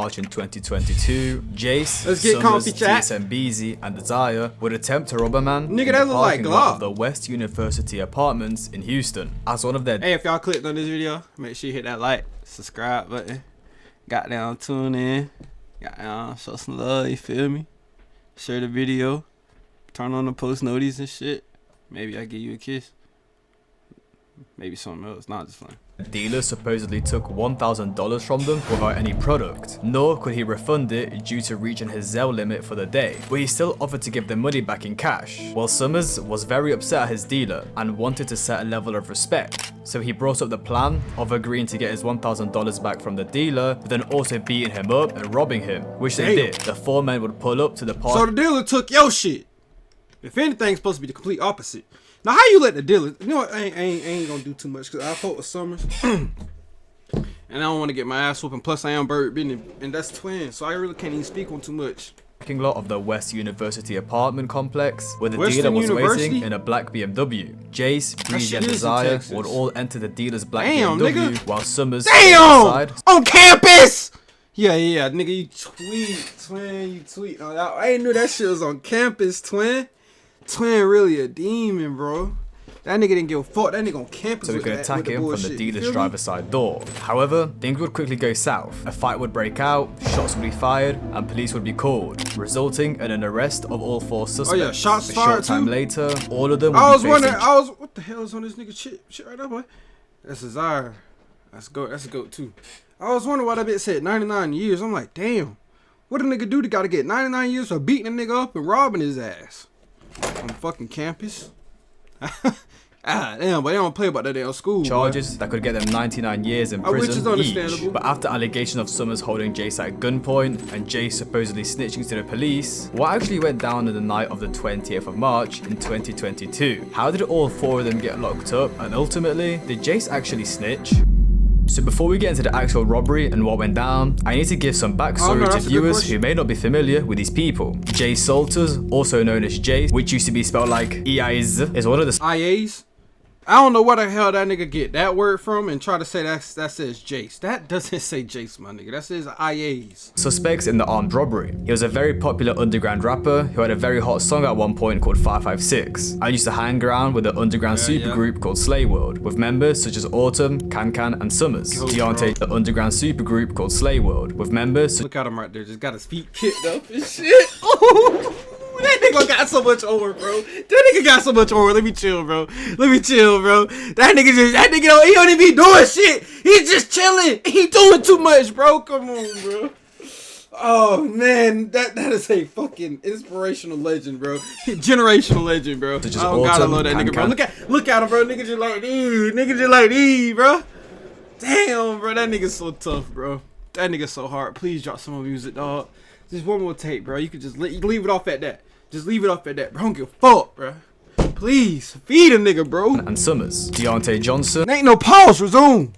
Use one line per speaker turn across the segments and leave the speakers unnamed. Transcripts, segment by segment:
March in 2022, Jace,
Let's get
Summrs,
comfy, chat.
TSMBZ, and Desire would attempt to rob a man
Nigga,
in
that
the
look like
parking lot
Glock.
of the West University Apartments in Houston. As one of their
Hey, if y'all clicked on this video, make sure you hit that like, subscribe button. Got down, tune in. Got down, show some love, you feel me? Share the video. Turn on the post notice and shit. Maybe I give you a kiss. Maybe something else. Nah, just fine.
dealer supposedly took $1,000 from them without any product, nor could he refund it due to reaching his Zelle limit for the day, but he still offered to give the money back in cash. While Summrs was very upset at his dealer and wanted to set a level of respect, so he brought up the plan of agreeing to get his $1,000 back from the dealer, but then also beating him up and robbing him, which they did. The four men would pull up to the park.
So the dealer took your shit. If anything's supposed to be the complete opposite. Now, how you let the dealer? You know what? I ain't gonna do too much because I fought with Summrs, and I don't want to get my ass whooping. Plus, I am Bird Bennett, and that's twin, so I really can't even speak on too much.
Parking lot of the West University apartment complex, where the
Western
dealer was
University?
waiting in a black BMW. Jace, Breezy,
shit
and
is in
Desire
Texas.
would all enter the dealer's black
Damn,
BMW,
nigga.
while Summrs
Damn! On campus! Yeah, nigga, you tweet, twin, you tweet. Oh, I ain't knew that shit was on campus, twin. Twin really a demon, bro. That nigga didn't give a fuck. That nigga on campus.
so we could attack him from the dealer's driver's side door. However, things would quickly go south. A fight would break out, shots would be fired, and police would be called, resulting in an arrest of all four suspects.
Oh yeah, shots
a
fired
short time
too?
later, all of them would
I was
be
wondering.
facing
What the hell is on this nigga shit right there, boy? That's Desire. That's a goat too. I was wondering why that bitch said 99 years. I'm like, damn. What a nigga do to gotta get 99 years for beating a nigga up and robbing his ass on fucking campus? Ah, damn, but they don't play about that damn school.
charges that could get them 99 years in
Which is
prison each.
understandable.
But after allegations of Summrs holding Jace at gunpoint and Jace supposedly snitching to the police, what actually went down on the night of the 20th of March in 2022? How did all four of them get locked up, and ultimately, did Jace actually snitch? So before we get into the actual robbery and what went down, I need to give some backstory to viewers who may not be familiar with these people. Jace Salters, also known as Jace, which used to be spelled like EIZ, is one of the
IAs. I don't know where the hell that nigga get that word from and try to say that says Jace. That doesn't say Jace, my nigga. That says IAs.
suspects in the armed robbery. He was a very popular underground rapper who had a very hot song at one point called 556. I used to hang around with an underground supergroup called Slay World, with members such as Autumn, Can, and Summrs. Deontay, the underground supergroup called Slay World, with members such
Look at him right there. Just got his feet kicked up and shit. Ooh, that nigga got so much over, bro. That nigga got so much over. Let me chill, bro. That nigga don't, he don't even be doing shit. He's just chilling. He doing too much, bro. Come on, bro. Oh man, that is a fucking inspirational legend, bro. Generational legend, bro. I don't gotta love that nigga, bro. Look at him, bro. Nigga just like these, bro. Damn, bro. That nigga's so tough, bro. That nigga's so hard. Please drop some more music, dog. Just one more tape, bro. You could just leave it off at that. Just leave it off at that, bro. Don't give a fuck, bro. Please feed a nigga, bro.
and Summrs. Deontay Johnson,
Ain't no pause. Resume.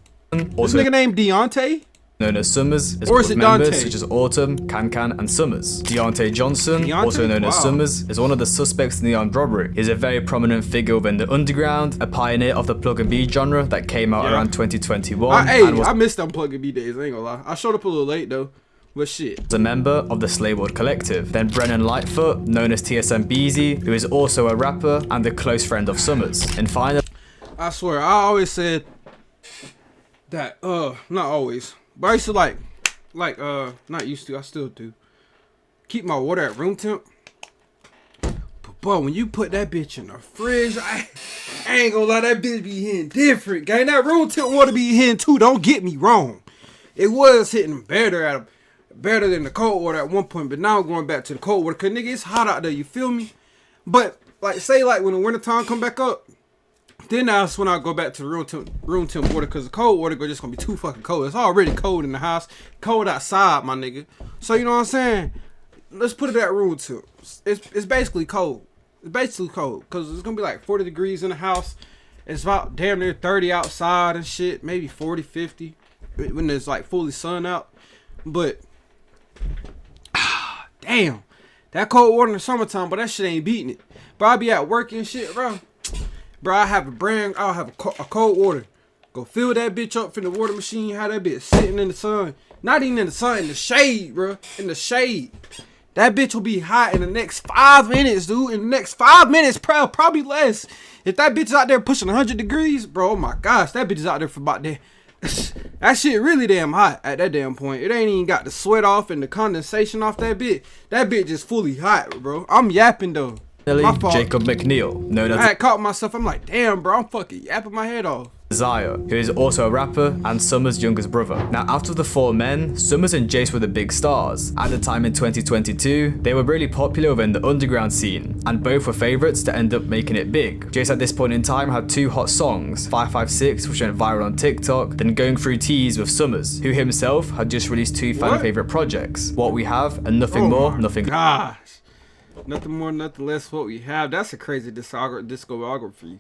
also
This nigga named Deontay.
known as Summrs,
Or is it
members
Dante?
such as Autumn, Can, and Summrs. Deontay Johnson,
Deontay?
also known as
Wow.
Summrs, is one of the suspects in the armed robbery. He's a very prominent figure within the underground, a pioneer of the plug and B genre that came out around 2021. and was
I missed them plug and B days. I ain't gonna lie. I showed up a little late though, but shit.
a member of the Slay World Collective. Then Brennan Lightfoot, known as TSMBZ, who is also a rapper and a close friend of Summrs. And finally,
I swear, I always said that. Not always, but I used to not used to. I still do. Keep my water at room temp. But boy, when you put that bitch in the fridge, I ain't gonna lie, that bitch be hitting different, gang. That room temp water be hitting too. Don't get me wrong. It was hitting better than the cold water at one point, but now I'm going back to the cold water. Cause nigga, it's hot out there. You feel me? But like, say like when the winter time come back up, then that's when I go back to the room temp water, cause the cold water just gonna be too fucking cold. It's already cold in the house, cold outside, my nigga. So you know what I'm saying? Let's put it at room temp. It's basically cold. It's basically cold, cause it's gonna be like 40 degrees in the house. It's about damn near 30 outside and shit, maybe 40, 50 when it's like fully sun out. But damn, that cold water in the summertime, but that shit ain't beating it. Bro, I be at work and shit, bro. Bro, I'll have a cold water. Go fill that bitch up from the water machine, have that bitch sitting in the sun. Not even in the sun, in the shade, bro. In the shade. That bitch will be hot in the next 5 minutes, dude. In the next 5 minutes, probably less. If that bitch is out there pushing 100 degrees, bro, oh my gosh, that bitch is out there for about that. That shit really damn hot at that damn point. It ain't even got the sweat off and the condensation off that bitch. That bitch is fully hot, bro. I'm yapping though. My fault.
Jacob McNeil, known as
I had caught myself. I'm like, damn, bro, I'm fucking yapping my head off.
Desire, who is also a rapper and Summrs' youngest brother. Now, out of the four men, Summrs and Jace were the big stars. At the time in 2022, they were really popular within the underground scene, and both were favourites to end up making it big. Jace at this point in time had two hot songs, 556, which went viral on TikTok, then Going Through Teas with Summrs, who himself had just released two fan favourite projects, What We Have and Nothing More, Nothing
Gosh. Nothing more, nothing less, What We Have. That's a crazy discography.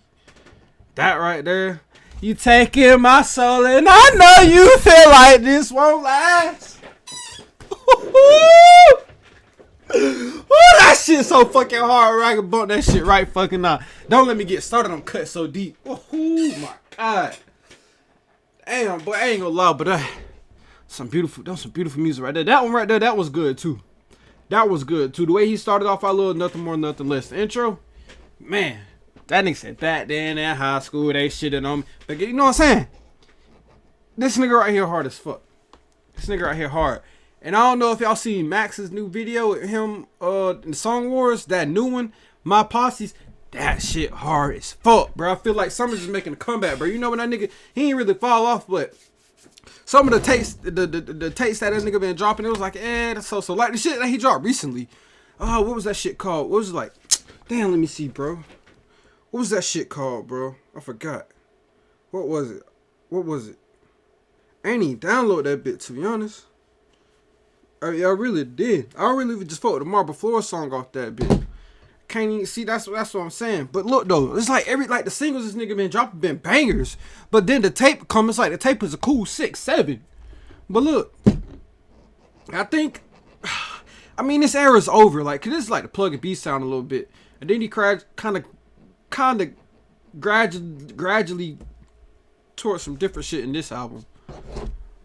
That right there. You taking my soul, and I know you feel like this won't last. Ooh, that shit so fucking hard. Right? I can bump that shit right fucking now. Don't let me get started on cut so deep. Oh my god. Damn, boy, I ain't gonna lie, but that was some beautiful music right there. That one right there, that was good too. That was good too. The way he started off our little Nothing More, Nothing Less. The intro, man. That nigga said back then in high school they shitted on me. But you know what I'm saying? This nigga right here hard as fuck. This nigga right here hard. And I don't know if y'all seen Max's new video with him in Song Wars, that new one, My Posse's. That shit hard as fuck, bro. I feel like Summrs is making a comeback, bro. You know when that nigga, he ain't really fall off, but some of the tapes, the tapes that nigga been dropping, it was like, that's so. Like the shit that he dropped recently. Oh, what was that shit called? What was it like? Damn, let me see, bro. What was that shit called, bro? I forgot. What was it? I ain't even download that bit, to be honest. I really did. I really just fucked with the Marble Floor song off that bit. Can't even see. That's what I'm saying. But look though, it's like the singles this nigga been dropping been bangers. But then the tape comes, like the tape is a cool 6, 7. But look, I think, I mean, this era's over. Like, 'cause this is like the plug and B sound a little bit, and then he kind of gradually towards some different shit in this album.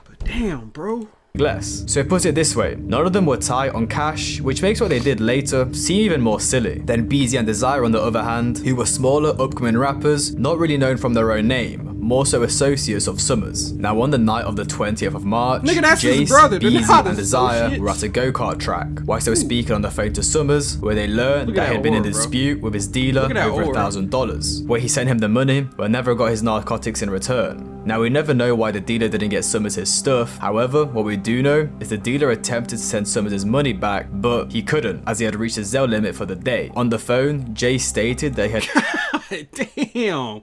But damn, bro.
less. So put it this way, none of them were tight on cash, which makes what they did later seem even more silly. Then Beezy and Desire on the other hand, who were smaller upcoming rappers, not really known from their own name, more so associates of Summrs. Now on the night of the 20th of March, Jace, Beezy and Desire were at a go-kart track, whilst they were speaking on the phone to Summrs, where they learned that he had been in a dispute with his dealer over $1,000, where he sent him the money but never got his narcotics in return. Now we never know why the dealer didn't get Summrs his stuff, however, what we do know is the dealer attempted to send Summrs his money back, but he couldn't, as he had reached his Zelle limit for the day. On the phone, Jace stated that he had
God damn,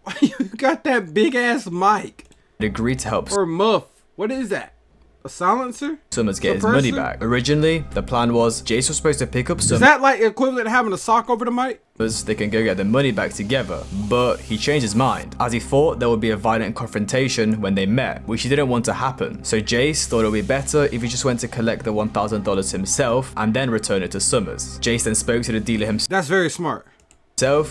why you got that big ass mic?
agreed to help
or muff. What is that? A silencer?
Summrs get his money back. Originally, the plan was Jace was supposed to pick up Summrs.
Is that like equivalent to having a sock over the mic?
They can go get their money back together, but he changed his mind, as he thought there would be a violent confrontation when they met, which he didn't want to happen. So Jace thought it would be better if he just went to collect the $1,000 himself and then return it to Summrs. Jace then spoke to the dealer himself.
That's very smart.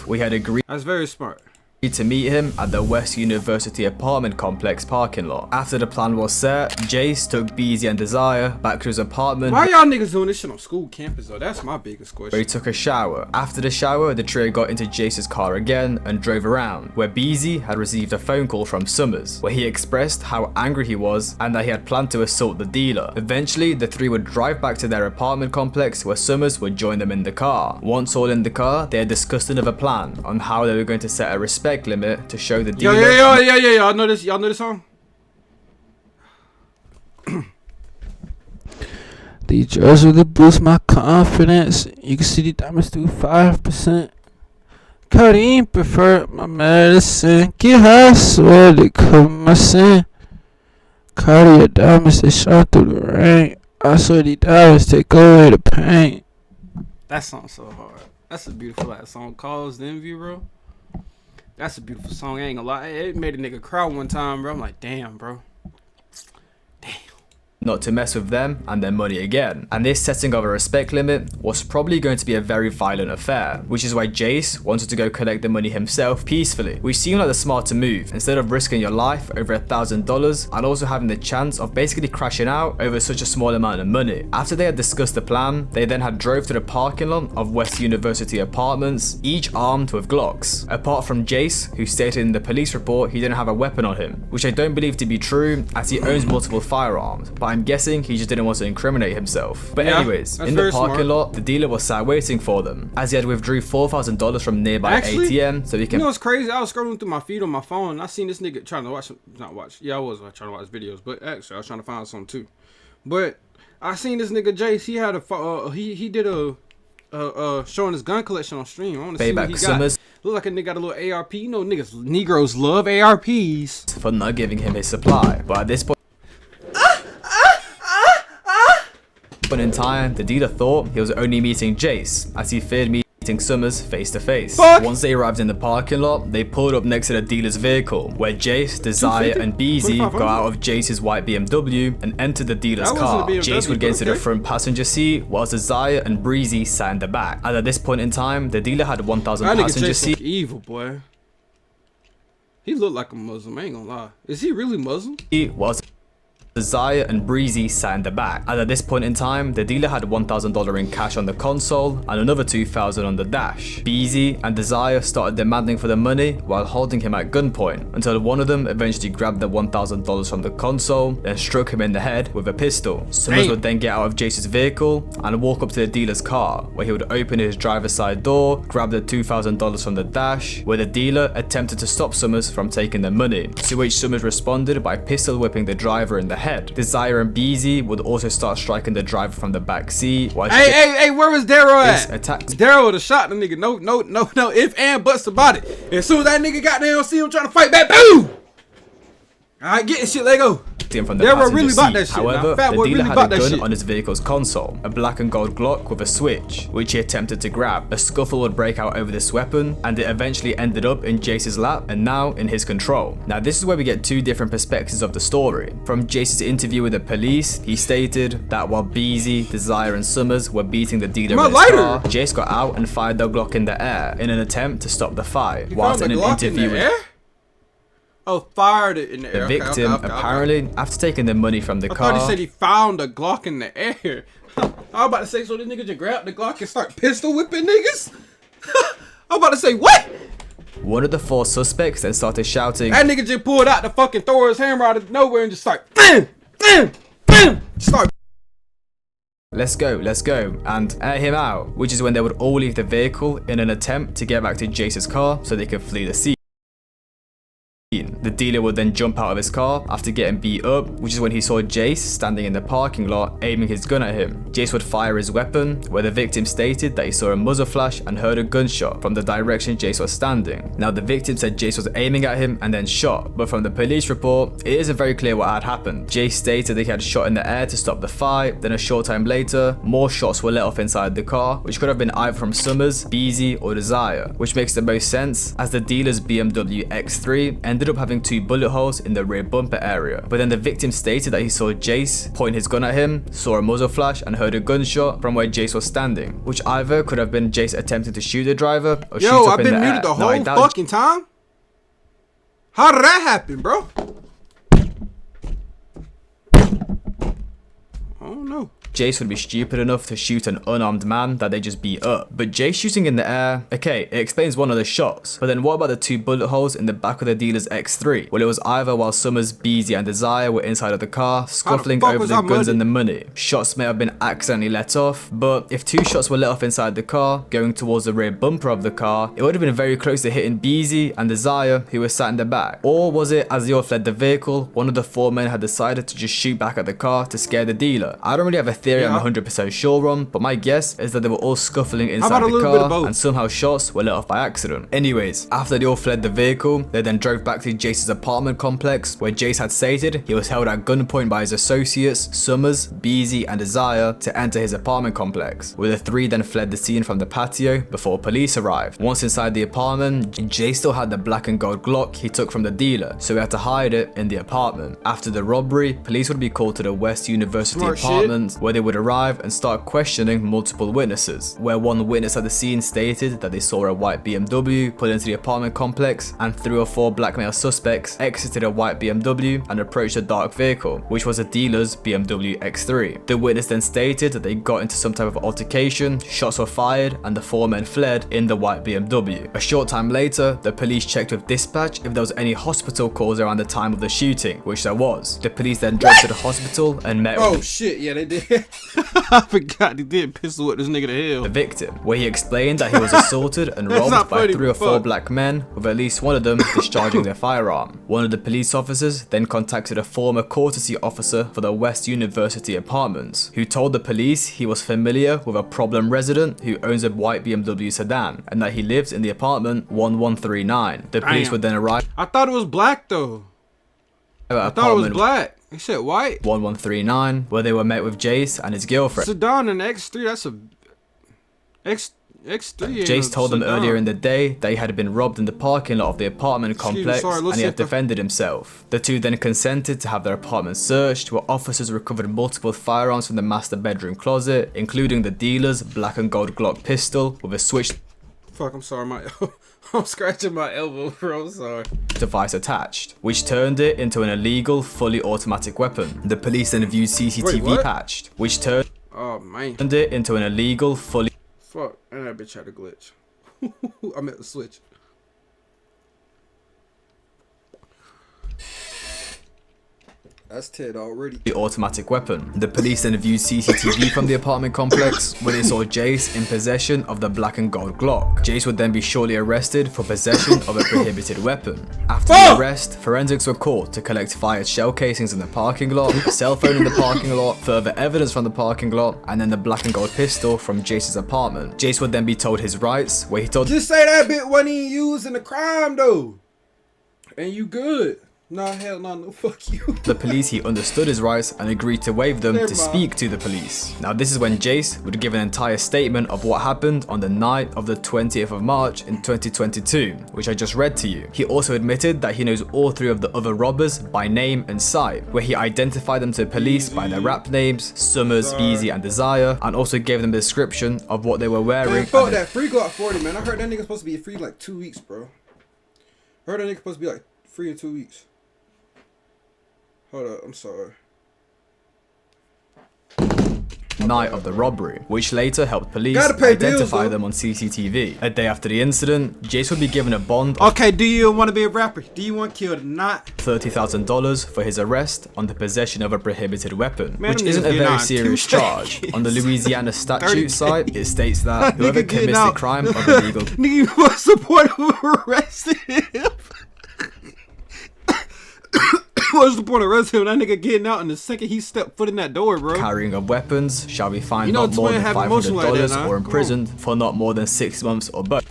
We had agreed.
That's very smart.
To meet him at the West University apartment complex parking lot. After the plan was set, Jace took Beezy and Desire back to his apartment.
Why y'all niggas doing this shit on school campus though? That's my biggest question.
Where he took a shower. After the shower, the trio got into Jace's car again and drove around, where Beezy had received a phone call from Summrs, where he expressed how angry he was and that he had planned to assault the dealer. Eventually, the three would drive back to their apartment complex, where Summrs would join them in the car. Once all in the car, they had discussed another plan on how they were going to set a respect limit to show the dealer.
Yeah. I know this. Y'all know this song?
These drugs really boost my confidence. You can see the diamonds do 5%. Codeine prefer my medicine. Get high, swear to cover my sin. Cardio diamonds, they shine through the rain. I swear these diamonds take away the pain.
That song's so hard. That's a beautiful ass song. Calls the Envy, bro. That's a beautiful song. I ain't gonna lie. It made a nigga cry one time, bro. I'm like, damn, bro. Damn.
not to mess with them and their money again. And this setting of a respect limit was probably going to be a very violent affair, which is why Jace wanted to go collect the money himself peacefully, which seemed like the smarter move instead of risking your life over $1,000 and also having the chance of basically crashing out over such a small amount of money. After they had discussed the plan, they then had drove to the parking lot of West University apartments, each armed with Glocks. Apart from Jace, who stated in the police report he didn't have a weapon on him, which I don't believe to be true as he owns multiple firearms, but I'm guessing he just didn't want to incriminate himself. But anyways, in the parking lot, the dealer was sat waiting for them, as he had withdrew $4,000 from nearby ATM so he can...
You know what's crazy? I was scrolling through my feed on my phone and I seen this nigga trying to watch, yeah, I was trying to watch videos, but actually I was trying to find something too. But I seen this nigga Jace, he had a, he did a showing his gun collection on stream. I want to see what he got. Look like a nigga got a little ARP. You know Negroes love ARPs.
For not giving him his supply, but at this point in time, the dealer thought he was only meeting Jace, as he feared meeting Summrs face to face. Once they arrived in the parking lot, they pulled up next to the dealer's vehicle, where Jace, Desire, and Beezy got out of Jace's white BMW and entered the dealer's car. Jace would get into the front passenger seat, whilst Desire and Breezy sat in the back. And at this point in time, the dealer had 1,000 passenger seats.
Evil boy. He looked like a Muslim. I ain't gonna lie. Is he really Muslim?
He was. Desire and Breezy sat in the back, and at this point in time, the dealer had $1,000 in cash on the console and another $2,000 on the dash. Beezy and Desire started demanding for the money while holding him at gunpoint, until one of them eventually grabbed the $1,000 from the console, then struck him in the head with a pistol. Summrs would then get out of Jace's vehicle and walk up to the dealer's car, where he would open his driver's side door, grab the $2,000 from the dash, where the dealer attempted to stop Summrs from taking the money, to which Summrs responded by pistol whipping the driver in the head. Desire and Beezy would also start striking the driver from the back seat.
Hey, where was Daryl at?
Attacks.
Daryl would have shot the nigga. No, if and buts about it. As soon as that nigga got there, see him trying to fight back, boom! Alright, get this shit, let go.
From the
really bought that shit.
However, the dealer had a gun on his vehicle's console, a black and gold Glock with a switch, which he attempted to grab. A scuffle would break out over this weapon, and it eventually ended up in Jace's lap and now in his control. Now this is where we get two different perspectives of the story. From Jace's interview with the police, he stated that while Beezy, Desire, and Summrs were beating the dealer in his car, Jace got out and fired the Glock in the air in an attempt to stop the fight. Whilst in an interview with
fired it in the air.
The victim apparently, after taking the money from the car,
I thought he said he found a Glock in the air. I was about to say, so this nigga just grabbed the Glock and start pistol whipping niggas? I was about to say, what?
One of the four suspects then started shouting.
That nigga just pulled out the fucking throw his hammer out of nowhere and just start bam. Start.
Let's go, and air him out, which is when they would all leave the vehicle in an attempt to get back to Jace's car so they could flee the scene. The dealer would then jump out of his car after getting beat up, which is when he saw Jace standing in the parking lot aiming his gun at him. Jace would fire his weapon, where the victim stated that he saw a muzzle flash and heard a gunshot from the direction Jace was standing. Now the victim said Jace was aiming at him and then shot, but from the police report, it isn't very clear what had happened. Jace stated that he had shot in the air to stop the fight, then a short time later, more shots were let off inside the car, which could have been either from Summrs, Beezy, or Desire, which makes the most sense as the dealer's BMW X3 ended up having 2 bullet holes in the rear bumper area. But then the victim stated that he saw Jace point his gun at him, saw a muzzle flash, and heard a gunshot from where Jace was standing, which either could have been Jace attempting to shoot the driver or shoot up in the air.
Yo, I've been muted the whole fucking time? How did that happen, bro? I don't know.
Jace would be stupid enough to shoot an unarmed man that they just beat up. But Jace shooting in the air, okay, it explains one of the shots. But then what about the 2 bullet holes in the back of the dealer's X3? Well, it was either while Summrs, Beezy, and Desire were inside of the car, scuffling over the guns and the money. Shots may have been accidentally let off, but if 2 shots were let off inside the car, going towards the rear bumper of the car, it would have been very close to hitting Beezy and Desire, who were sat in the back. Or was it, as they all fled the vehicle, one of the 4 men had decided to just shoot back at the car to scare the dealer, I don't really have a theory
Yeah.
I'm 100% sure on, but my guess is that they were all scuffling inside
about a
the
little bit of
car
both?
and somehow shots were let off by accident. Anyways, after they all fled the vehicle, they then drove back to Jace's apartment complex where Jace had stated he was held at gunpoint by his associates Summrs, Beezy and Desire to enter his apartment complex, where the three then fled the scene from the patio before police arrived. Once inside the apartment, Jace still had the black and gold Glock he took from the dealer, so he had to hide it in the apartment. After the robbery, police would be called to the West University
Smart
apartment where they would arrive and start questioning multiple witnesses, where one witness at the scene stated that they saw a white BMW pull into the apartment complex and 3 or 4 black male suspects exited a white BMW and approached a dark vehicle, which was a dealer's BMW X3. The witness then stated that they got into some type of altercation, shots were fired, and the 4 men fled in the white BMW. A short time later, the police checked with dispatch if there was any hospital calls around the time of the shooting, which there was. The police then drove to the hospital and met
Oh
with
shit, yeah they did. I forgot they did pistol whip this nigga to hell.
the victim, where he explained that he was assaulted and
That's
robbed
not
by
funny,
3 or
but
4
fuck.
black men, with at least one of them discharging their firearm. One of the police officers then contacted a former courtesy officer for the West University apartments, who told the police he was familiar with a problem resident who owns a white BMW sedan, and that he lives in the apartment 1139. The police
Damn.
would then arrive
I thought it was black though.
at
I thought it was
apartment
black. They said white.
1139, where they were met with Jace and his girlfriend.
Sedan and X3, that's a X3. ain't
Jace
a
told them
sedan.
earlier in the day that he had been robbed in the parking lot of the apartment
Excuse me,
complex
sorry,
and
let's
he
see
had
if I-
defended himself. The two then consented to have their apartment searched, where officers recovered multiple firearms from the master bedroom closet, including the dealer's black and gold Glock pistol with a switch
Fuck, I'm sorry, I'm scratching my elbow, bro. I'm sorry.
device attached, which turned it into an illegal, fully automatic weapon. The police then viewed CCTV
what?
patched, which turned
Oh man.
it into an illegal, fully
Fuck, and that bitch had a glitch. I meant the switch. That's Ted already.
automatic weapon. The police then viewed CCTV from the apartment complex, where they saw Jace in possession of the black and gold Glock. Jace would then be shortly arrested for possession of a prohibited weapon. After the arrest, forensics were called to collect fired shell casings in the parking lot, a cell phone in the parking lot, further evidence from the parking lot, and then the black and gold pistol from Jace's apartment. Jace would then be told his rights, where he told
Just say that bit wasn't even used in the crime though, and you good. Nah, hell no, fuck you.
the police he understood his rights and agreed to waive them
Never
to
mind.
speak to the police. Now this is when Jace would give an entire statement of what happened on the night of the 20th of March in 2022, which I just read to you. He also admitted that he knows all 3 of the other robbers by name and sight, where he identified them to police by their rap names, Summrs, Beezy and Desire, and also gave them a description of what they were wearing.
Man, fuck
and
that free Glock 40, man. I heard that nigga supposed to be free like 2 weeks, bro. Heard that nigga supposed to be like free in 2 weeks. Hold up, I'm sorry.
night of the robbery, which later helped police
Gotta pay bills,
identify
though.
them on CCTV. A day after the incident, Jace would be given a bond of
Okay, do you want to be a rapper? Do you want killed or not?
$30,000 for his arrest on the possession of a prohibited weapon,
Man,
which
them
isn't
niggas
a
getting
very
on
serious
2K.
charge. On the Louisiana statute site, it states that whoever
Nigga
commits
getting
the
out.
crime of illegal
Nigga, what's the point of arresting him? What's the point of arresting him? That nigga getting out in the second he stepped foot in that door, bro.
carrying of weapons shall be fined
You know
not more
twin
than
have emotion like that,
$500
nah?
or
Come
imprisoned for not more than 6 months or both.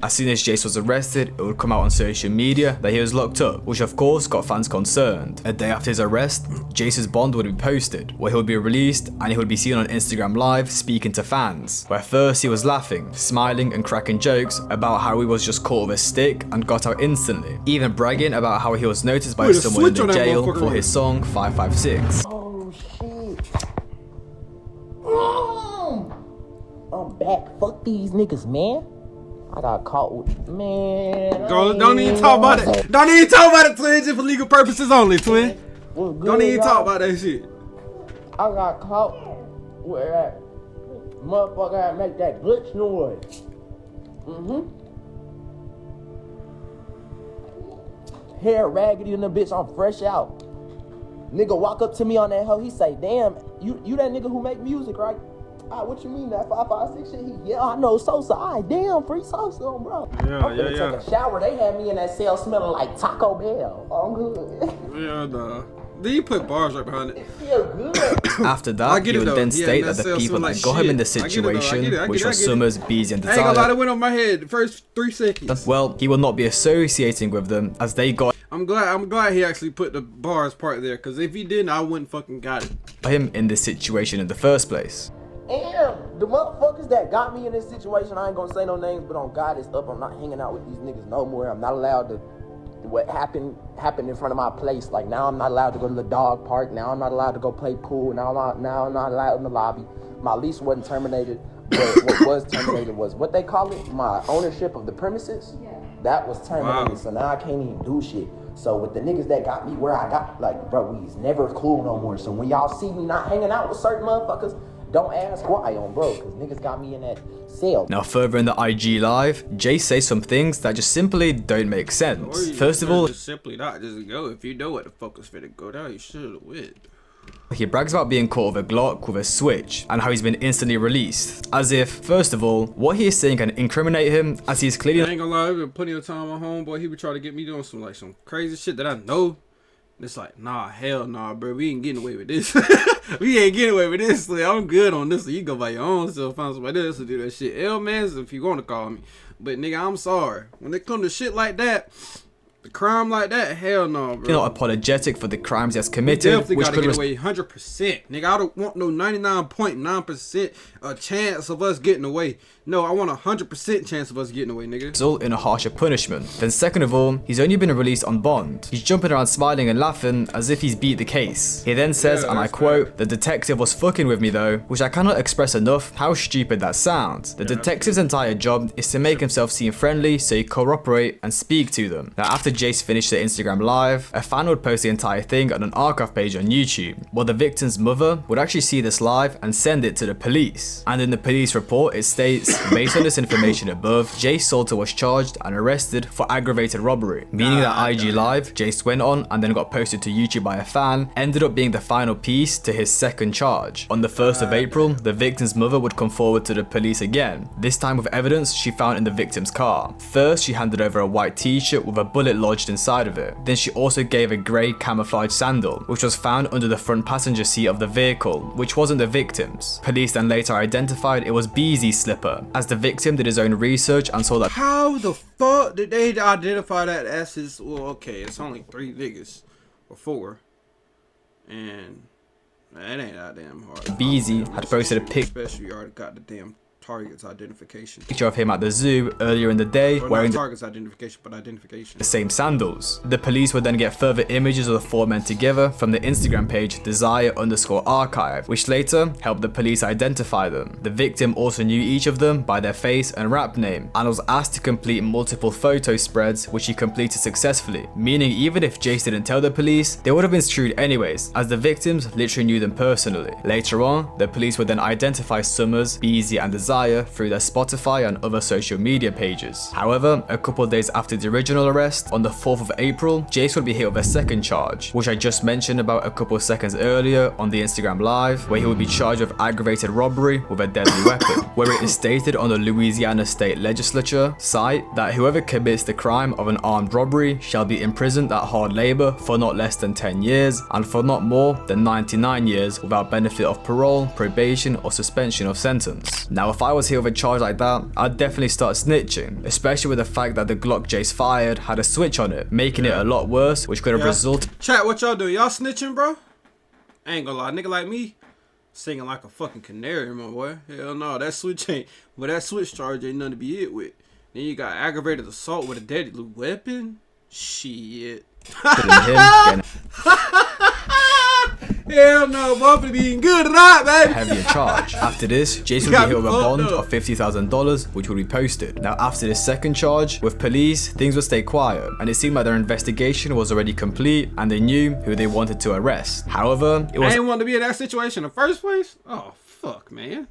As soon as Jace was arrested, it would come out on social media that he was locked up, which of course got fans concerned. A day after his arrest, Jace's bond would be posted, where he would be released and he would be seen on Instagram Live speaking to fans, where first he was laughing, smiling and cracking jokes about how he was just caught with a stick and got out instantly, even bragging about how he was noticed by
Put a
someone in
switch
the
on that
jail
motherfucker.
for his song 556.
Oh shit. I'm back. Fuck these niggas, man. I got caught with man.
Don't even talk about it. Don't even talk about it, twin. Just for legal purposes only, twin. Don't even talk about that shit.
I got caught with that motherfucker that make that glitch noise. Hair raggedy in the bitch, I'm fresh out. Nigga walk up to me on that hoe, he say, damn, you that nigga who make music, right? What you mean that 556 shit? Yeah, I know Sosa. Damn, free Sosa, bro.
Yeah,
I'm gonna take a shower. They had me in that cell smelling like Taco Bell. I'm good.
Yeah, nah. Then you put bars right behind it.
It feel good.
After that, he would then state that the people that got him in the situation, which was Summrs, Beezy, and
I ain't gonna lie,
Desire,
that went on my head the first 3 seconds.
well, he will not be associating with them as they got
I'm glad he actually put the bars part there, because if he didn't, I wouldn't fucking got it.
him in this situation in the first place.
And the motherfuckers that got me in this situation, I ain't gonna say no names, but on God it's up. I'm not hanging out with these niggas no more. I'm not allowed to. What happened in front of my place. Like now, I'm not allowed to go to the dog park. Now I'm not allowed to go play pool. Now I'm not allowed in the lobby. My lease wasn't terminated. But what was terminated was what they call it, my ownership of the premises. Yeah. That was terminated. Wow. So now I can't even do shit. So with the niggas that got me where I got, like, bro, we's never cool no more. So when y'all see me not hanging out with certain motherfuckers, don't ask why on bro, because niggas got me in that cell.
Now further in the IG live, Jace says some things that just simply don't make sense. First of all,
just simply not just go. If you know what the fuck was finna go down, you should have went.
He brags about being caught with a Glock with a switch and how he's been instantly released. As if, first of all, what he is saying can incriminate him, as he's clearly
I ain't gonna lie, I've been plenty of time on homeboy. He would try to get me doing some crazy shit that I know. It's like, nah, hell nah, bro. We ain't getting away with this. We ain't getting away with this. Like, I'm good on this. So you go by your own self, find somebody else to do that shit. L-mans if you want to call me. But nigga, I'm sorry. When it come to shit like that, the crime like that, hell no, bro.
You're not apologetic for the crimes he has committed,
which gotta get away 100%. Nigga, I don't want no 99.9% chance of us getting away. No, I want 100% chance of us getting away, nigga.
Result in a harsher punishment. Then second of all, he's only been released on bond. He's jumping around smiling and laughing as if he's beat the case. He then says, and I quote, "The detective was fucking with me though," which I cannot express enough how stupid that sounds. The detective's entire job is to make himself seem friendly so he cooperate and speak to them. Now after Jace finished the Instagram live, a fan would post the entire thing on an archive page on YouTube, while the victim's mother would actually see this live and send it to the police. And in the police report it states, based on this information above, Jace Salter was charged and arrested for aggravated robbery, meaning that IG live Jace went on and then got posted to YouTube by a fan ended up being the final piece to his second charge. On the 1st of April, the victim's mother would come forward to the police again, this time with evidence she found in the victim's car. First, she handed over a white t-shirt with a bullet lodged inside of it. Then she also gave a grey camouflage sandal, which was found under the front passenger seat of the vehicle, which wasn't the victim's. Police then later identified it was Beezy's slipper, as the victim did his own research and saw that.
How the fuck did they identify that as his? Well, okay, it's only 3 niggas or 4, and that ain't that damn hard.
Beezy had posted a
especially you already got the damn target's identification.
Picture of him at the zoo earlier in the day wearing
not target's identification, but identification.
The same sandals. The police would then get further images of the 4 men together from the Instagram page Desire_archive, which later helped the police identify them. The victim also knew each of them by their face and rap name and was asked to complete multiple photo spreads, which he completed successfully, meaning even if Jace didn't tell the police, they would have been screwed anyways, as the victims literally knew them personally. Later on, the police would then identify Summrs, Beezy and Desire through their Spotify and other social media pages. However, a couple of days after the original arrest, on the 4th of April, Jace would be hit with a second charge, which I just mentioned about a couple of seconds earlier on the Instagram live, where he would be charged with aggravated robbery with a deadly weapon, where it is stated on the Louisiana State Legislature site that whoever commits the crime of an armed robbery shall be imprisoned at hard labor for not less than 10 years and for not more than 99 years without benefit of parole, probation or suspension of sentence. Now if I was here with a charge like that, I'd definitely start snitching, especially with the fact that the Glock Jace fired had a switch on it, making it a lot worse, which could have resulted.
Chat, what y'all do? Y'all snitching, bro? I ain't gonna lie, nigga like me, singing like a fucking canary, my boy. Hell no, that switch ain't, but that switch charge ain't nothing to be hit with. Then you got aggravated assault with a deadly weapon? Shit. Hell no, boy, for being good tonight, baby.
Heavier charge. After this, Jace would be hit with a bond of $50,000, which would be posted. Now, after this second charge, with police, things would stay quiet, and it seemed like their investigation was already complete, and they knew who they wanted to arrest. However, it was.
I didn't want to be in that situation in the first place. Oh fuck, man.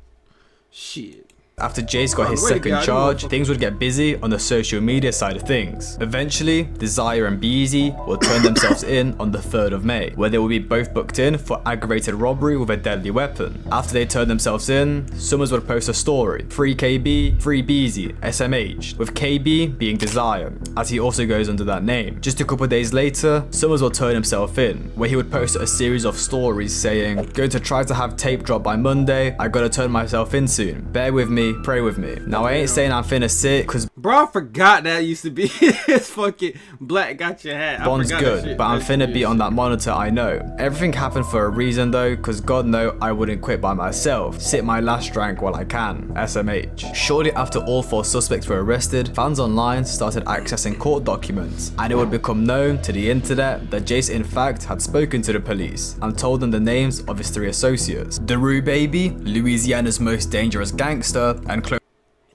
Shit.
After Jace got his
Wait,
second
guy,
charge, things would get busy on the social media side of things. Eventually, Desire and Beezy will turn themselves in on the 3rd of May, where they will be both booked in for aggravated robbery with a deadly weapon. After they turn themselves in, Summrs would post a story, free KB, free Beezy, SMH, with KB being Desire, as he also goes under that name. Just a couple days later, Summrs will turn himself in, where he would post a series of stories saying, going to try to have tape drop by Monday, I gotta turn myself in soon, bear with me, pray with me. Now I ain't saying I'm finna sit, cause
bro, I forgot that used to be his fucking black got your hat.
Bond's good, but I'm finna be on that monitor, I know. Everything happened for a reason though, cause God know I wouldn't quit by myself. Sit my last drank while I can, SMH. Shortly after all 4 suspects were arrested, fans online started accessing court documents, and it would become known to the internet that Jace in fact had spoken to the police and told them the names of his 3 associates. Daru Baby, Louisiana's most dangerous gangster, and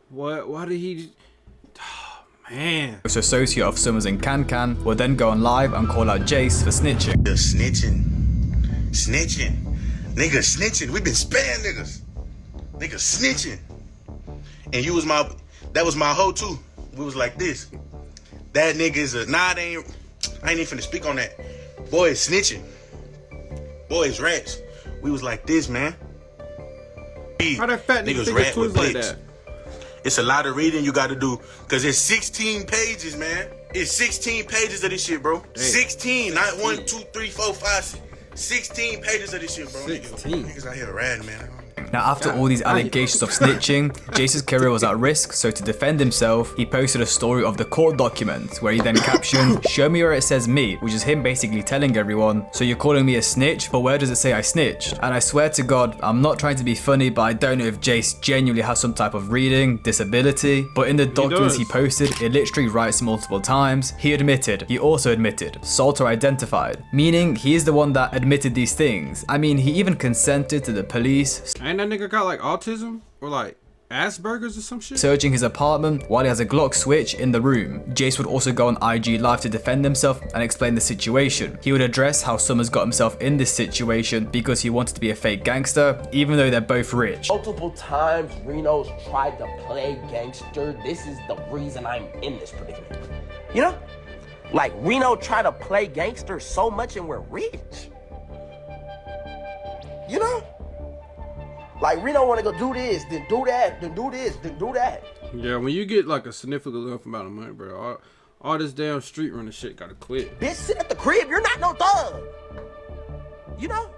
What? Why did he? Oh, man.
close associate of Summrs and Can would then go on live and call out Jace for snitching.
The snitching, niggas snitching. We been sparing niggas, snitching. And that was my hoe too. We was like this. That nigga is a, I ain't even finna speak on that. Boy is snitching. Boy is rats. We was like this, man.
How that fat nigga think his twins like that?
It's a lot of reading you gotta do, cause it's 16 pages, man. It's 16 pages of this shit, bro. Damn. 16, not 1, 2, 3, 4, 5, 16 pages of this shit, bro.
16.
Niggas out here riding, man.
Now after all these allegations of snitching, Jace's career was at risk, so to defend himself, he posted a story of the court documents where he then captioned, show me where it says me, which is him basically telling everyone, so you're calling me a snitch, but where does it say I snitched? And I swear to God, I'm not trying to be funny, but I don't know if Jace genuinely has some type of reading disability, but in the documents he posted, it literally writes multiple times, he also admitted, Salter identified, meaning he is the one that admitted these things. I mean, he even consented to the police
Ain't that nigga got like autism or like Asperger's or some shit?
searching his apartment while he has a Glock switch in the room. Jace would also go on IG Live to defend himself and explain the situation. He would address how Summrs got himself in this situation because he wanted to be a fake gangster, even though they're both rich.
Multiple times Reno's tried to play gangster. This is the reason I'm in this predicament. You know? Like Reno tried to play gangster so much and we're rich. You know? Like Reno wanna go do this, then do that, then do this, then do that.
Yeah, when you get like a significant enough amount of money, bro, all this damn street running shit gotta quit.
Bitch, sit at the crib, you're not no thug. You know?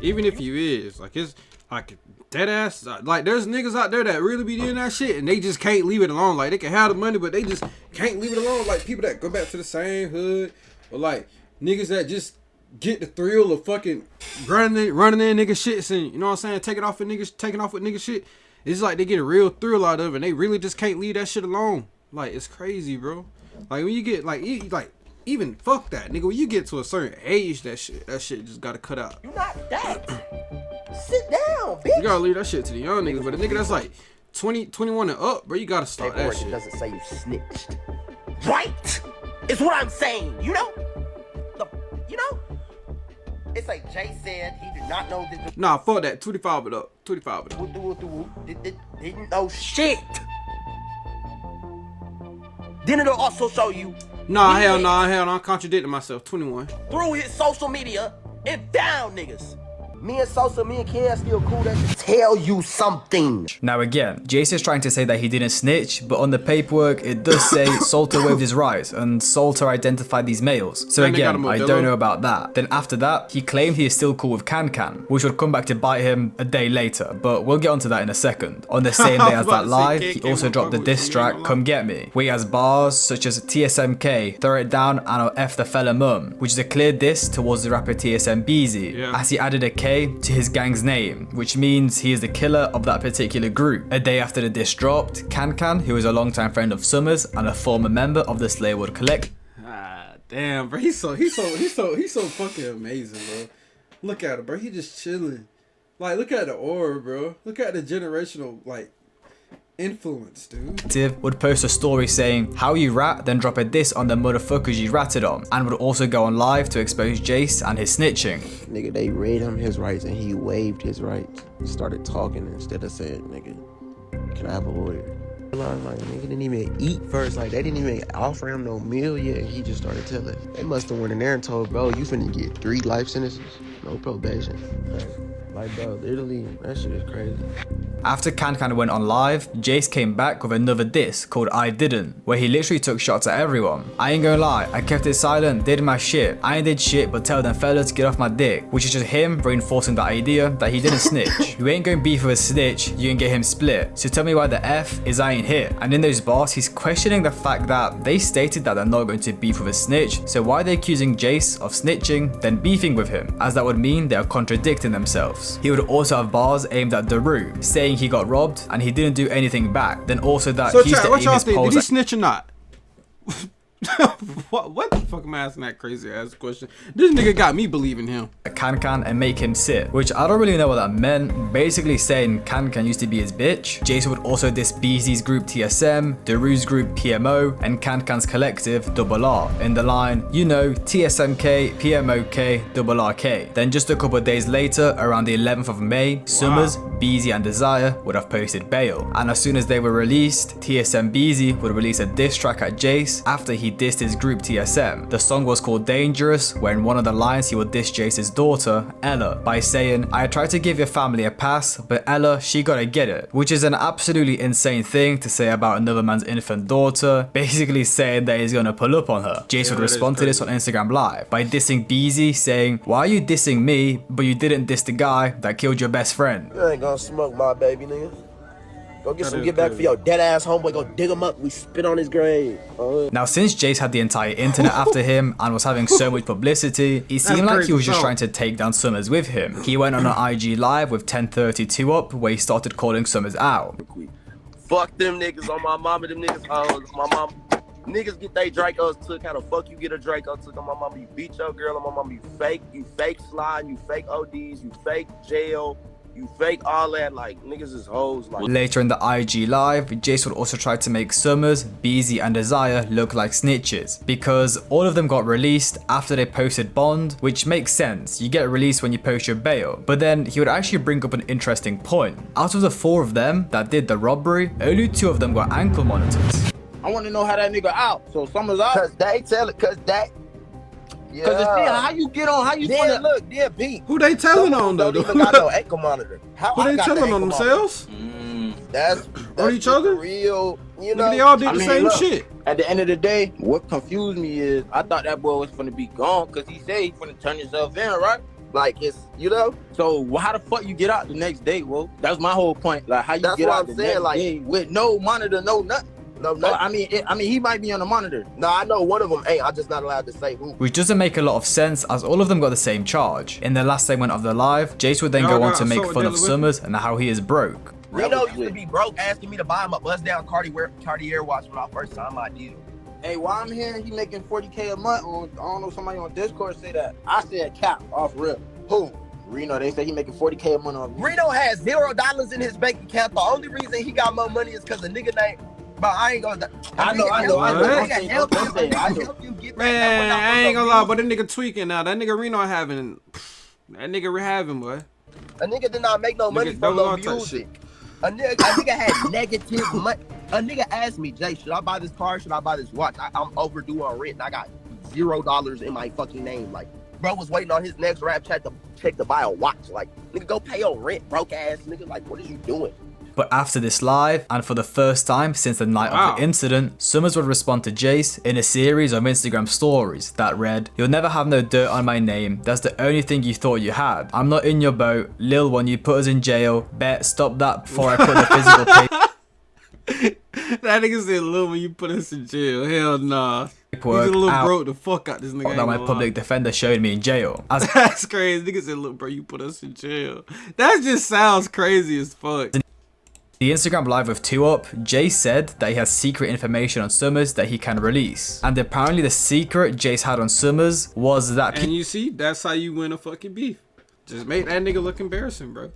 Even if you is, like it's like dead ass, like there's niggas out there that really be doing that shit and they just can't leave it alone. Like they can have the money, but they just can't leave it alone. Like people that go back to the same hood, or like niggas that just get the thrill of fucking running in nigga shits and, you know what I'm saying, taking off with nigga shit. It's like they get a real thrill out of it and they really just can't leave that shit alone. Like it's crazy, bro. Like when you get like even fuck that, nigga, when you get to a certain age, that shit just gotta cut out.
You not that. Sit down, bitch.
You gotta leave that shit to the young niggas, but a nigga that's like 20, 21 and up, bro, you gotta start that shit.
It doesn't say you snitched. Right? It's what I'm saying, you know? You know? It's like Jay said he did not know this.
Nah, fuck that. 25 it up. 25 it up.
Didn't know shit. Then it'll also show you.
Nah, hell no. I'm contradicting myself. 21.
Through his social media and found niggas. Me and Sosa, me and Ken still cool. That should tell you something.
Now again, Jace is trying to say that he didn't snitch, but on the paperwork it does say Salter waived his rights and Salter identified these males. So again, I don't know about that. Then after that, he claimed he is still cool with Can, which would come back to bite him a day later, but we'll get onto that in a second. On the same day as that live, he also dropped the diss track Come Get Me, where he has bars such as TSMK, Throw It Down and I'll F the Fella Mum, which is a clear diss towards the rapper TSM Beezy, as he added a K to his gang's name, which means he is the killer of that particular group. A day after the diss dropped, Can, who is a longtime friend of Summrs and a former member of the Slaywood Collect.
Ah, damn, bro, he's so fucking amazing, bro. Look at him, bro. He just chilling. Like, look at the aura, bro. Look at the generational like influence, dude.
Would post a story saying how you rat, then drop a diss on the motherfuckers you ratted on, and would also go on live to expose Jace and his snitching.
Nigga, they read him his rights and he waived his rights. Started talking instead of saying, nigga,
Can I have a lawyer? Like, nigga didn't even eat first. Like, they didn't even offer him no meal yet. And he just started telling. They must have went in there and told, bro, you finna get 3 life sentences. No probation. Like, bro, literally, that shit is crazy.
After Can went on live, Jace came back with another diss called I Didn't, where he literally took shots at everyone. I ain't gonna lie, I kept it silent, did my shit. I ain't did shit but tell them fellas to get off my dick, which is just him reinforcing the idea that he didn't snitch. You ain't going beef with a snitch, you can get him split. So tell me why the F is I ain't here. And in those bars, he's questioning the fact that they stated that they're not going to beef with a snitch, so why are they accusing Jace of snitching, then beefing with him, as that would mean they are contradicting themselves. He would also have bars aimed at Daru, saying he got robbed and he didn't do anything back. Then also that
So
he used
chat,
to
what
aim
y'all
his
think? Did
poles
he
at
snitch or not? What the fuck am I asking that crazy ass question? This nigga got me believing him.
Can and make him sit, which I don't really know what that meant. Basically saying Can used to be his bitch. Jason would also diss BZ's group TSM, Daru's group PMO, and Can's collective RR in the line, you know, TSMK, PMOK, RRK. Then just a couple of days later, around the 11th of May, Summrs, BZ and Desire would have posted bail. And as soon as they were released, TSM BZ would release a diss track at Jace after he dissed his group TSM. The song was called Dangerous, where in one of the lines he would diss Jace's daughter, Ella, by saying, I tried to give your family a pass, but Ella, she gotta get it. Which is an absolutely insane thing to say about another man's infant daughter, basically saying that he's gonna pull up on her. Jace would respond to this on Instagram Live by dissing BZ, saying, why are you dissing me, but you didn't diss the guy that killed your best friend?
You ain't gonna smoke my baby, nigga. Go get some get back for your dead ass homeboy. Go dig him up. We spit on his grave.
Now, since Jace had the entire internet after him and was having so much publicity, it seemed like he was just trying to take down Summrs with him. He went on an IG live with 1032 up, where he started calling Summrs out.
Fuck them niggas on my mama, them niggas hoes. My mama. Niggas get they Dracos took. How the fuck you get a Draco took on my mama? You beat your girl on my mama. You fake slime, you fake ODs, you fake jail. You fake all that, like, niggas is hoes. Like.
Later in the IG live, Jace would also try to make Summrs, BZ and Desire look like snitches, because all of them got released after they posted bond, which makes sense, you get released when you post your bail. But then he would actually bring up an interesting point. Out of the 4 of them that did the robbery, only 2 of them got ankle monitors.
I want to know how that nigga out. So Summrs out.
Cause they tell it, cause that. Yeah.
Cause it's how you get on, how you
Then look, yeah, Pete.
Who they telling on though?
Don't even got no ankle monitor. How
Who
I
they
got
telling
the
on
ankle
themselves?
That's
On each other?
Real, you
Nigga,
know.
they all did
I
the
mean,
same
look.
shit.
At the end of the day, what confused me is I thought that boy was gonna be gone because he said he's gonna turn himself in, right?
Like it's, you know.
So how the fuck you get out the next day, Whoa? That's my whole point. Like how you
That's
get
what
out
I'm
the
saying,
next
like-
day with no monitor, no nothing.
No,
Oh,
no.
I mean, he might be on the monitor.
No, I know one of them ain't. I'm just not allowed to say who.
Which doesn't make a lot of sense, as all of them got the same charge. In the last segment of the live, Jace would then
Y'all
go on
got
to make
assault
fun of
with him?
Summrs and how he is broke.
Reno used to be broke, asking me to buy him a bust down Cartier watch when I first signed my deal.
Hey, why I'm hearing he making 40K a month on, I don't know, somebody on Discord say that. I said cap off rip.
Who?
Reno, they say he making 40K a month on
Reno has $0 in his bank account. The only reason he got more money is because a nigga named. But I ain't gonna.
I know.
I can help you.
I know.
I can help you get that.
Man, I ain't gonna lie, but that nigga tweaking now. That nigga Reno having, that nigga having, boy.
A nigga did not make no money
Nigga
from
double
no
R type
music. A nigga had negative money. A nigga asked me, Jay, should I buy this car? Should I buy this watch? I'm overdue on rent and I got $0 in my fucking name. Like, bro was waiting on his next rap chat to check to buy a watch. Like, nigga, go pay your rent, broke ass nigga. Like, what are you doing?
But after this live, and for the first time since the night of the incident, Summrs would respond to Jace in a series of Instagram stories that read, "You'll never have no dirt on my name, that's the only thing you thought you had. I'm not in your boat, Lil one, you put us in jail, bet stop that before I put the physical paper."
That nigga said, "Lil, when you put us in jail, hell nah." He's a
Work
little
out
broke the fuck out this nigga.
that my public defender showed me in jail. As
That's crazy. Nigga said, "Look, bro, you put us in jail." That just sounds crazy as fuck.
the Instagram live with 2up, Jace said that he has secret information on Summrs that he can release. And apparently the secret Jace had on Summrs was that
And you see, that's how you win a fucking beef. Just make that nigga look embarrassing, bro.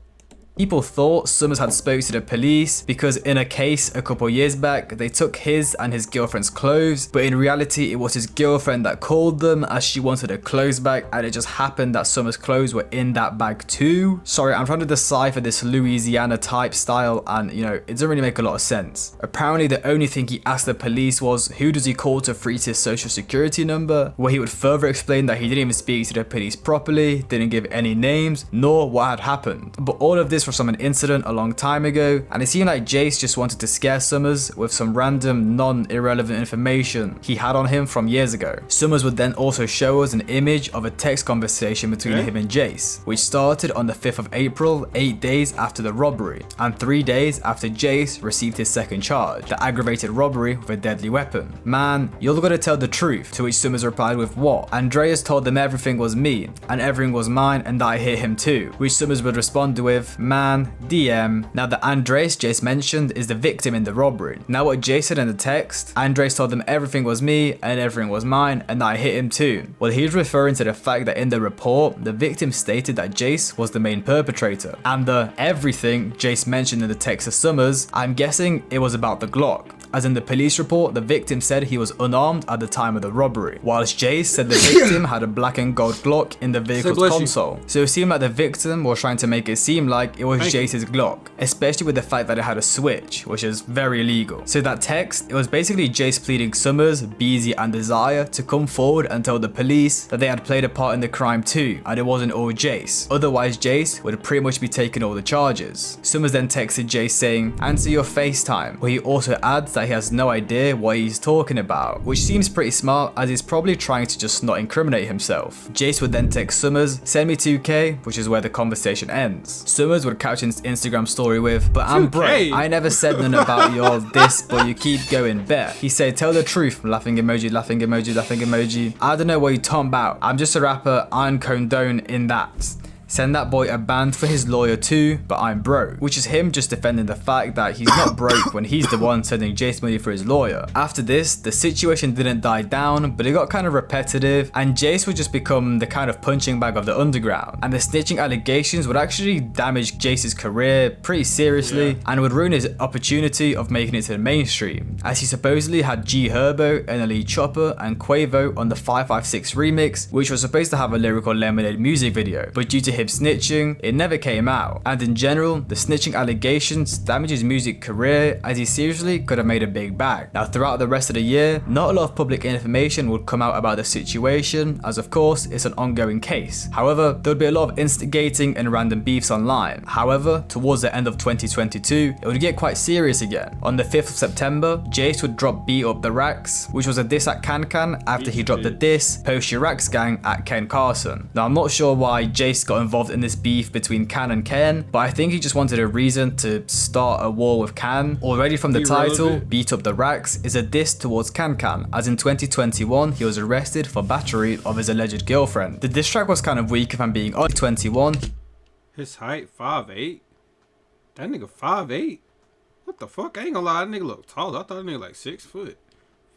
People thought Summrs had spoke to the police because in a case a couple years back, they took his and his girlfriend's clothes, but in reality, it was his girlfriend that called them as she wanted her clothes back, and it just happened that Summrs' clothes were in that bag too. Sorry, I'm trying to decipher this Louisiana type style, and you know, it doesn't really make a lot of sense. Apparently, the only thing he asked the police was, who does he call to freeze his social security number? Where he would further explain that he didn't even speak to the police properly, didn't give any names, nor what had happened. But all of this was from an incident a long time ago, and it seemed like Jace just wanted to scare Summrs with some random, non-irrelevant information he had on him from years ago. Summrs would then also show us an image of a text conversation between him and Jace, which started on the 5th of April, 8 days after the robbery, and 3 days after Jace received his second charge, the aggravated robbery with a deadly weapon. Man, you're gonna tell the truth, to which Summrs replied with what? Andreas told them everything was me, and everything was mine, and that I hit him too, which Summrs would respond with, man, DM. Now the Andreas Jace mentioned is the victim in the robbery. Now what Jace said in the text, Andreas told them everything was me, and everything was mine, and that I hit him too. Well, he's referring to the fact that in the report, the victim stated that Jace was the main perpetrator, and the everything Jace mentioned in the text to Summrs, I'm guessing it was about the Glock. As in the police report, the victim said he was unarmed at the time of the robbery, whilst Jace said the victim had a black and gold Glock in the vehicle's console. So it seemed like the victim was trying to make it seem like it was Jace's Glock, especially with the fact that it had a switch, which is very illegal. So that text, it was basically Jace pleading Summrs, Beezy and Desire to come forward and tell the police that they had played a part in the crime too, and it wasn't all Jace. Otherwise, Jace would pretty much be taking all the charges. Summrs then texted Jace saying, answer your FaceTime, where he also adds that he has no idea what he's talking about, which seems pretty smart as he's probably trying to just not incriminate himself. Jace would then text Summrs, send me 2k, which is where the conversation ends. Summrs would caption his Instagram story with, but I'm broke, I never said none about your this, but you keep going bet. He said, tell the truth, laughing emoji, laughing emoji, laughing emoji. I don't know what you're talking about, I'm just a rapper, I don't condone in that. Send that boy a band for his lawyer too, but I'm broke. Which is him just defending the fact that he's not broke when he's the one sending Jace money for his lawyer. After this, the situation didn't die down, but it got kind of repetitive, and Jace would just become the kind of punching bag of the underground. And the snitching allegations would actually damage Jace's career pretty seriously, and would ruin his opportunity of making it to the mainstream, as he supposedly had G Herbo, NLE Chopper, and Quavo on the 556 remix, which was supposed to have a Lyrical Lemonade music video, but due to him snitching, it never came out. And in general, the snitching allegations damaged his music career, as he seriously could have made a big bag. Now throughout the rest of the year, not a lot of public information would come out about the situation, as of course it's an ongoing case. However, there would be a lot of instigating and random beefs online. However, towards the end of 2022, it would get quite serious again. On the 5th of September, Jace would drop Beat Up the Racks, which was a diss at Can after he dropped the diss Post Your Racks Gang at Ken Carson. Now I'm not sure why Jace got involved in this beef between Can and Ken, but I think he just wanted a reason to start a war with Can. Already from the title, Beat Up the Racks is a diss towards Can, as in 2021 he was arrested for battery of his alleged girlfriend. The diss track was kind of weak if I'm being honest. 21.
His height 5'8". That nigga 5'8". What the fuck? I ain't gonna lie, that nigga look tall. I thought that nigga like 6 foot.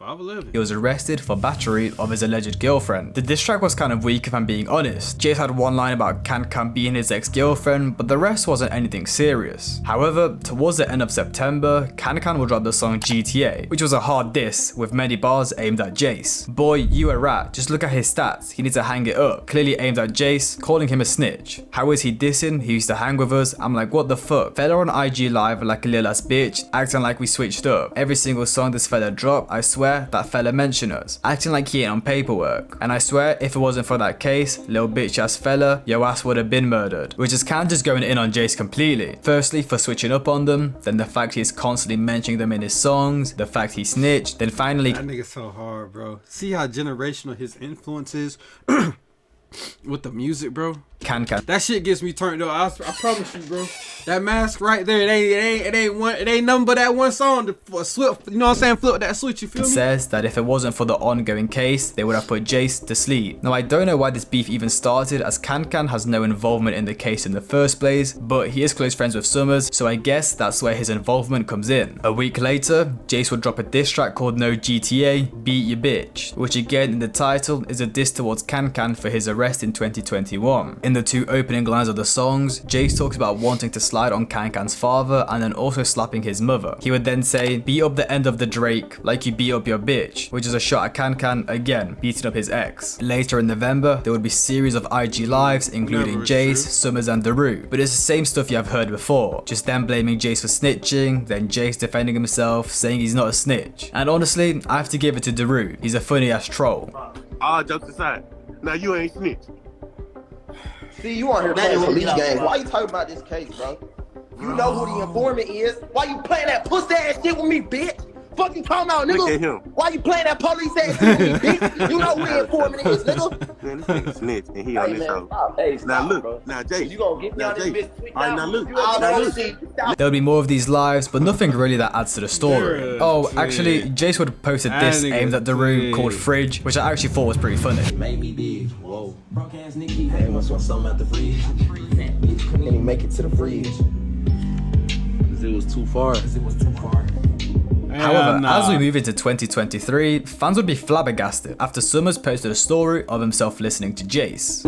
5'11".
He was arrested for battery of his alleged girlfriend. The diss track was kind of weak if I'm being honest. Jace had one line about Can being his ex-girlfriend, but the rest wasn't anything serious. However, towards the end of September, Can will drop the song GTA, which was a hard diss with many bars aimed at Jace. Boy, you a rat, just look at his stats, he needs to hang it up. Clearly aimed at Jace, calling him a snitch. How is he dissing? He used to hang with us. I'm like, what the fuck? Fella on IG live like a little ass bitch, acting like we switched up. Every single song this fella dropped, I swear, that fella mentioned us, acting like he ain't on paperwork. And I swear, if it wasn't for that case, little bitch ass fella, your ass would have been murdered. Which is kind of just going in on Jace completely. Firstly, for switching up on them, then the fact he's constantly mentioning them in his songs, the fact he snitched, then finally...
That nigga's so hard, bro. See how generational his influence is? With the music, bro.
Can.
That shit gets me turned up. I promise you, bro. That mask right there, it ain't nothing but that one song to flip, you know what I'm saying? Flip that switch, you feel me?
Says that if it wasn't for the ongoing case, they would have put Jace to sleep. Now I don't know why this beef even started, as Can has no involvement in the case in the first place, but he is close friends with Summrs, so I guess that's where his involvement comes in. A week later, Jace would drop a diss track called No GTA, Beat Your Bitch, which again in the title is a diss towards Can for his arrest in 2021. In In the two opening lines of the songs, Jace talks about wanting to slide on Can's father and then also slapping his mother. He would then say, beat up the end of the Drake like you beat up your bitch, which is a shot at Can, again, beating up his ex. Later in November, there would be series of IG lives, including Jace, Summrs and Daru. But it's the same stuff you have heard before, just them blaming Jace for snitching, then Jace defending himself, saying he's not a snitch. And honestly, I have to give it to Daru, he's a funny ass troll.
All jokes aside, now you ain't snitch.
See, you on here playing police games. Why you talking about this case, bro? You know who the informant is. Why you playing that pussy ass shit with me, bitch? Fuck you talking about, nigga?
Look at him.
Why you playing that police ass shit with me, bitch? You know who the informant is, nigga?
Man, this nigga snitch and he on this show.
Hey,
Now look,
bro.
now Jace.
You gonna get me on this
Jace.
bitch tweet
All right,
now?
now look.
You
Now
gonna
look.
see.
There'll be more of these lives, but nothing really that adds to the story. Oh, actually, Jace would have posted this aimed at Daru called Fridge, which I actually thought was pretty funny.
Made me big. Whoa. Broke ass Nicky. Hey, what's something out the fridge?
Couldn't even make it to the fridge.
Cause it was too far.
However, as we move into 2023, fans would be flabbergasted after Summrs posted a story of himself listening to Jace.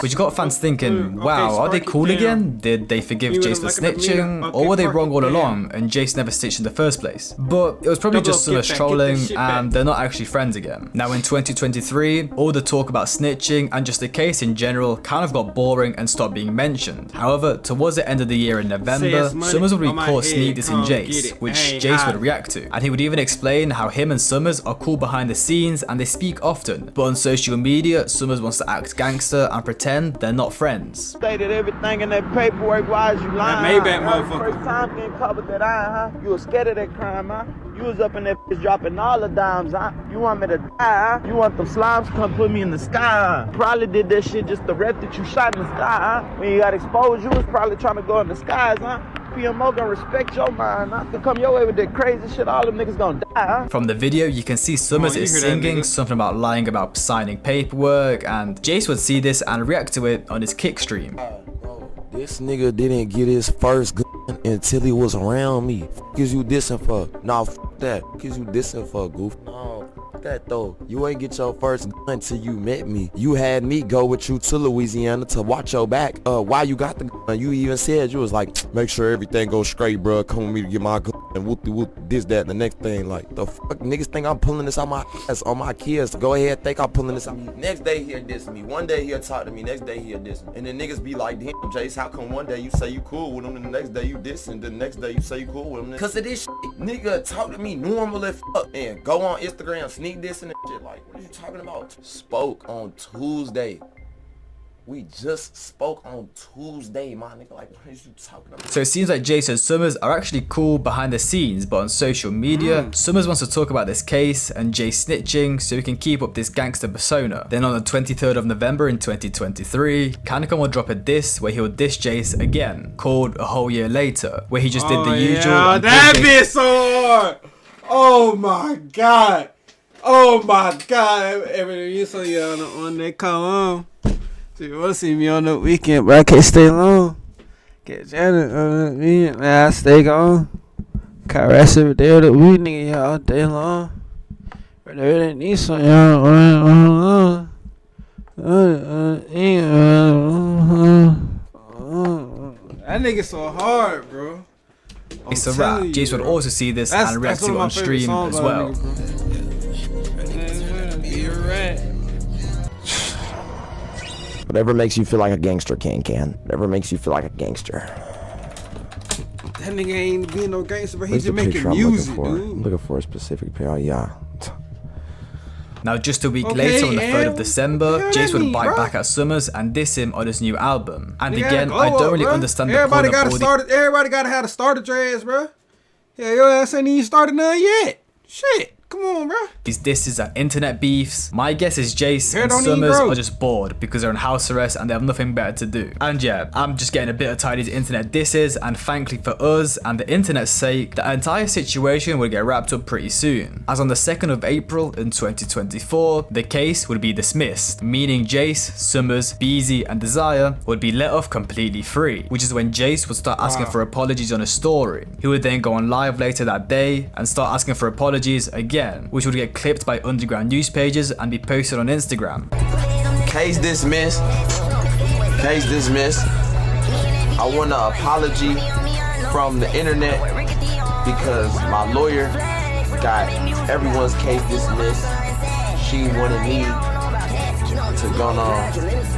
Which got fans thinking, wow, are they cool again? Did they forgive Jace for snitching? Or were they wrong all along and Jace never snitched in the first place? But it was probably just Summrs trolling and they're not actually friends again. Now in 2023, all the talk about snitching and just the case in general kind of got boring and stopped being mentioned. However, towards the end of the year in November, Summrs would be caught sneak dissing Jace, which Jace would react to, and he would even explain how him and Summrs are cool behind the scenes and they speak often, but on social media, Summrs wants to act gangster and pretend they're not friends.
Stated everything in that paperwork, why is you lying?
Maybach motherfucker.
First time getting caught with that eye, huh? You was scared of that crime, huh? You was up in that bitch dropping all the dimes, huh? You want me to die, huh? You want them slimes to come put me in the sky, huh? Probably did that shit just to rep that you shot in the sky, huh? When you got exposed, you was probably trying to go in the skies, huh? PMO gonna respect your mind, huh? To come your way with that crazy shit, all them niggas gonna die, huh?
From the video, you can see Summrs is singing something about lying about signing paperwork, and Jace would see this and react to it on his kick stream.
This nigga didn't get his first gun until he was around me. F is you dissing for? Nah, f that. F is you dissing for, goof? No, f that though. You ain't get your first gun until you met me. You had me go with you to Louisiana to watch your back. Why you got the gun? You even said you was like, make sure everything goes straight, bro. Come with me to get my gun. And whoop this, that, and the next thing. Like, the fuck niggas think I'm pulling this on my ass, on my kids. Go ahead, think I'm pulling this on me. Next day he'll diss me. One day he'll talk to me. Next day he'll diss me. And then niggas be like, damn, Jace, how come one day you say you cool with him and the next day you diss and the next day you say you cool with him? Cause of this shit. Nigga talk to me normal as fuck and go on Instagram, sneak this and that shit. Like, what are you talking about? Spoke on Tuesday. We just spoke on Tuesday, my nigga. Like, what are you talking about?
So it seems like Jace and Summrs are actually cool behind the scenes, but on social media, Summrs wants to talk about this case and Jace snitching so he can keep up this gangster persona. Then on the 23rd of November in 2023, Can will drop a diss where he'll diss Jace again, called A Whole Year Later, where he just did the usual.
Yeah, that bitch so hard. Oh my god. Oh my god. Everything you saw you on that come on. So you wanna see me on the weekend, but I can't stay long. Get Janet on the weekend, man. I stay gone. Car rest every day of the week, nigga, yeah, all day long. But I really need some, y'all. That nigga so hard, bro.
It's a rap. Jace would also see this and react to it on stream as well.
Whatever makes you feel like a gangster, Can. Whatever makes you feel like a gangster.
That nigga ain't being no gangster, but he's
Where's the
just making
picture I'm
music,
looking for?
dude.
I'm looking for a specific pair. Yeah.
Now just a week later on the 3rd of December, Jace would bite
bro.
back at Summrs and diss him on his new album. And
Nigga,
again,
glow
I don't
up,
really
bro.
understand the
Everybody
point of
gotta
all
start. Everybody gotta have a starter dreads, bro. Yeah, your ass ain't even started none yet. Shit, come on, bro.
these disses and internet beefs. My guess is Jace
Hair
and
don't even
Summrs
grow.
are just bored because they're on house arrest and they have nothing better to do. And yeah, I'm just getting a bit tired of these internet disses, and thankfully for us and the internet's sake, the entire situation will get wrapped up pretty soon. As on the 2nd of April in 2024, the case would be dismissed, meaning Jace, Summrs, Beezy and Desire would be let off completely free, which is when Jace would start asking for apologies on his story. He would then go on live later that day and start asking for apologies again. again, which would get clipped by underground news pages and be posted on Instagram.
Case dismissed. Case dismissed. I want an apology from the internet because my lawyer got everyone's case dismissed. She wanted me to go on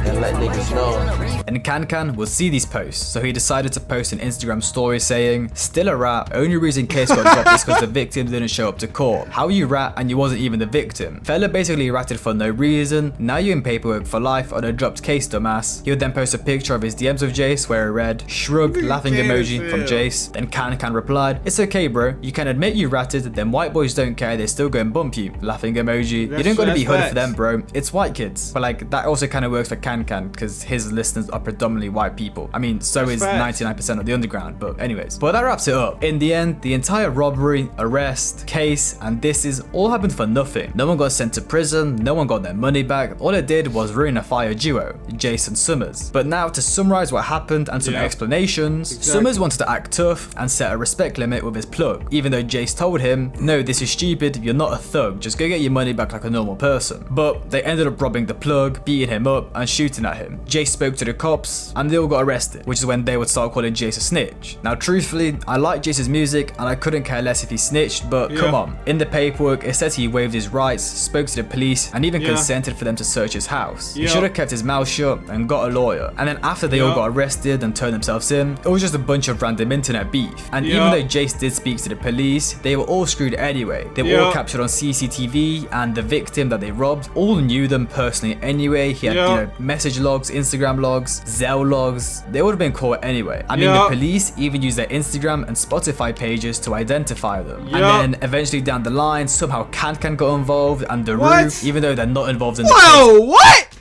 and let niggas know.
And Can will see these posts, so he decided to post an Instagram story saying, "Still a rat, only reason case got dropped is because the victim didn't show up to court. How you rat and you wasn't even the victim? Fella basically ratted for no reason, now you in paperwork for life on a dropped case, dumbass." He would then post a picture of his DMs with Jace where it read, "Shrug, laughing emoji" from Jace. Then Can replied, "It's okay bro, you can admit you ratted, then white boys don't care, they still go and bump you," laughing emoji. You don't gotta be hood for them bro, it's white kids. But like, that also kind of works for Can because his listeners are predominantly white people. I mean, so is 99% of the underground, but anyways. But that wraps it up. In the end, the entire robbery, arrest, case, and this is all happened for nothing. No one got sent to prison, no one got their money back. All it did was ruin a fire duo, Jace and Summrs. But now to summarize what happened and some explanations, Summrs wanted to act tough and set a respect limit with his plug, even though Jace told him, "No, this is stupid, you're not a thug, just go get your money back like a normal person." But they ended up robbing the plug, beating him up and shooting at him. Jace spoke to the cops and they all got arrested, which is when they would start calling Jace a snitch. Now truthfully, I like Jace's music and I couldn't care less if he snitched, but come on. In the paperwork it says he waived his rights, spoke to the police and even consented for them to search his house. He should have kept his mouth shut and got a lawyer. And then after they all got arrested and turned themselves in, it was just a bunch of random internet beef. And even though Jace did speak to the police, they were all screwed anyway. They were all captured on CCTV and the victim that they robbed all knew them personally anyway. He had you know, message logs, Instagram logs, Zelle logs. They would have been caught anyway. I mean, the police even used their Instagram and Spotify pages to identify them. And then eventually down the line, somehow Can got involved and the roof, even though they're not involved in the case.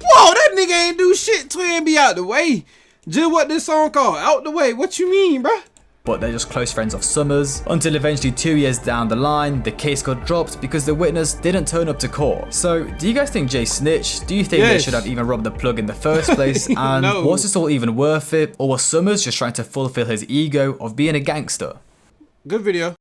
Whoa, that nigga ain't do shit till he be out the way. Just what this song called? Out the way. What you mean, bruh?
But they're just close friends of Summrs, until eventually 2 years down the line, the case got dropped because the witness didn't turn up to court. So, do you guys think Jay snitched? Do you think they should have even robbed the plug in the first place? And was this all even worth it? Or was Summrs just trying to fulfill his ego of being a gangster?
Good video.